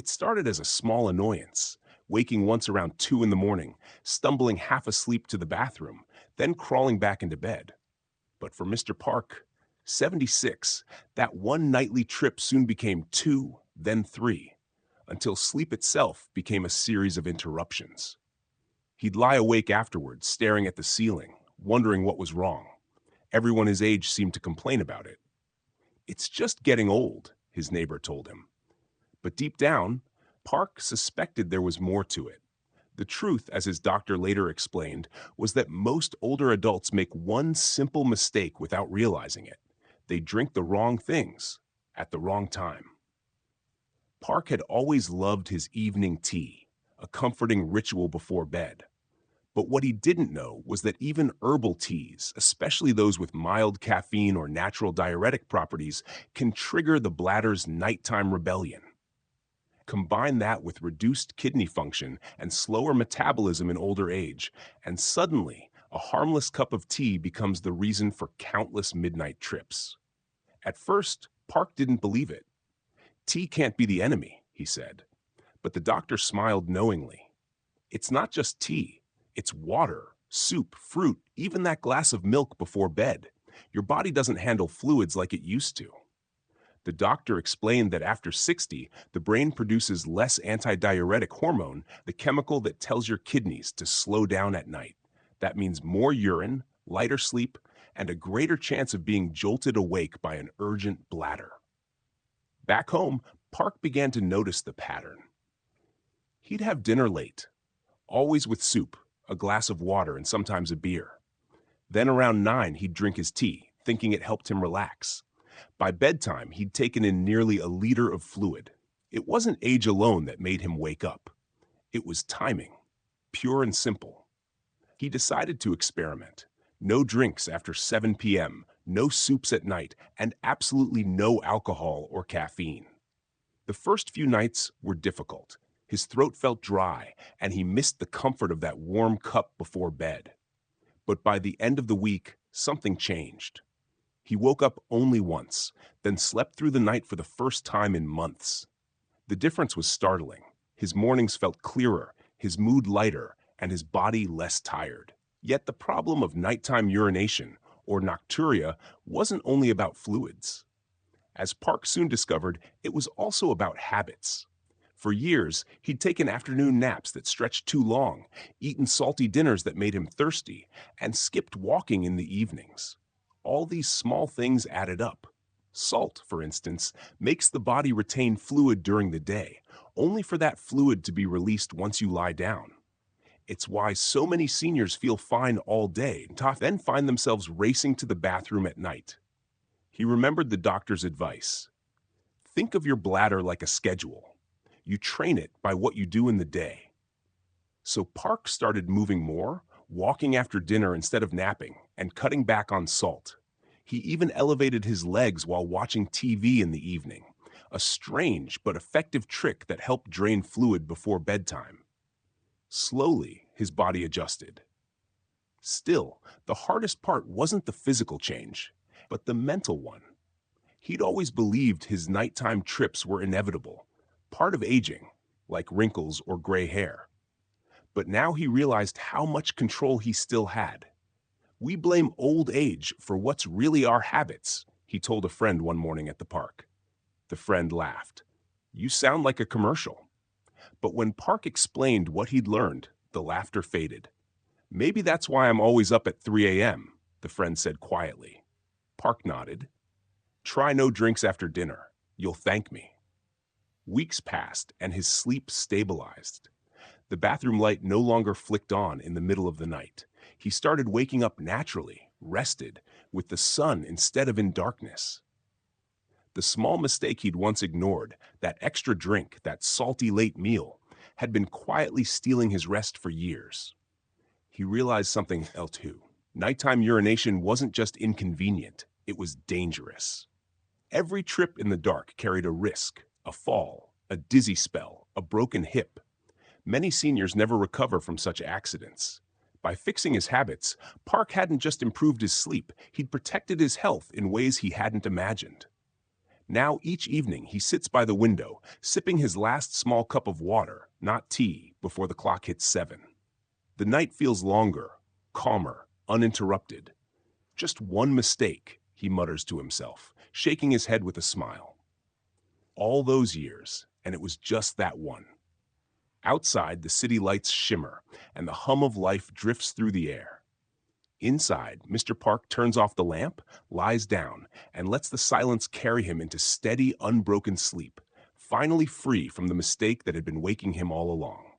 It started as a small annoyance, waking once around 2 in the morning, stumbling half asleep to the bathroom, then crawling back into bed. But for Mr. Park, 76, that one nightly trip soon became two, then three, until sleep itself became a series of interruptions. He'd lie awake afterwards, staring at the ceiling, wondering what was wrong. Everyone his age seemed to complain about it. "It's just getting old," his neighbor told him. But deep down, Park suspected there was more to it. The truth, as his doctor later explained, was that most older adults make one simple mistake without realizing it. They drink the wrong things at the wrong time. Park had always loved his evening tea, a comforting ritual before bed. But what he didn't know was that even herbal teas, especially those with mild caffeine or natural diuretic properties, can trigger the bladder's nighttime rebellion. Combine that with reduced kidney function and slower metabolism in older age, and suddenly, a harmless cup of tea becomes the reason for countless midnight trips. At first, Park didn't believe it. "Tea can't be the enemy," he said. But the doctor smiled knowingly. "It's not just tea. It's water, soup, fruit, even that glass of milk before bed. Your body doesn't handle fluids like it used to." The doctor explained that after 60, the brain produces less antidiuretic hormone, the chemical that tells your kidneys to slow down at night. That means more urine, lighter sleep, and a greater chance of being jolted awake by an urgent bladder. Back home, Park began to notice the pattern. He'd have dinner late, always with soup, a glass of water, and sometimes a beer. Then around 9, he'd drink his tea, thinking it helped him relax. By bedtime, he'd taken in nearly a liter of fluid. It wasn't age alone that made him wake up. It was timing, pure and simple. He decided to experiment. No drinks after 7 p.m., no soups at night, and absolutely no alcohol or caffeine. The first few nights were difficult. His throat felt dry, and he missed the comfort of that warm cup before bed. But by the end of the week, something changed. He woke up only once, then slept through the night for the first time in months. The difference was startling. His mornings felt clearer, his mood lighter, and his body less tired. Yet the problem of nighttime urination, or nocturia, wasn't only about fluids. As Park soon discovered, it was also about habits. For years, he'd taken afternoon naps that stretched too long, eaten salty dinners that made him thirsty, and skipped walking in the evenings. All these small things added up. Salt, for instance, makes the body retain fluid during the day, only for that fluid to be released once you lie down. It's why so many seniors feel fine all day, then find themselves racing to the bathroom at night. He remembered the doctor's advice. Think of your bladder like a schedule. You train it by what you do in the day. So Park started moving more, walking after dinner instead of napping, and cutting back on salt. He even elevated his legs while watching TV in the evening, a strange but effective trick that helped drain fluid before bedtime. Slowly, his body adjusted. Still, the hardest part wasn't the physical change, but the mental one. He'd always believed his nighttime trips were inevitable, part of aging, like wrinkles or gray hair. But now he realized how much control he still had. "We blame old age for what's really our habits," he told a friend one morning at the park. The friend laughed. "You sound like a commercial." But when Park explained what he'd learned, the laughter faded. "Maybe that's why I'm always up at 3 a.m., the friend said quietly. Park nodded. "Try no drinks after dinner. You'll thank me." Weeks passed, and his sleep stabilized. The bathroom light no longer flicked on in the middle of the night. He started waking up naturally, rested, with the sun instead of in darkness. The small mistake he'd once ignored, that extra drink, that salty late meal, had been quietly stealing his rest for years. He realized something else too. Nighttime urination wasn't just inconvenient, it was dangerous. Every trip in the dark carried a risk, a fall, a dizzy spell, a broken hip. Many seniors never recover from such accidents. By fixing his habits, Park hadn't just improved his sleep, he'd protected his health in ways he hadn't imagined. Now, each evening, he sits by the window, sipping his last small cup of water, not tea, before the clock hits 7. The night feels longer, calmer, uninterrupted. Just one mistake, he mutters to himself, shaking his head with a smile. All those years, and it was just that one. Outside, the city lights shimmer, and the hum of life drifts through the air. Inside, Mr. Park turns off the lamp, lies down, and lets the silence carry him into steady, unbroken sleep, finally free from the mistake that had been waking him all along.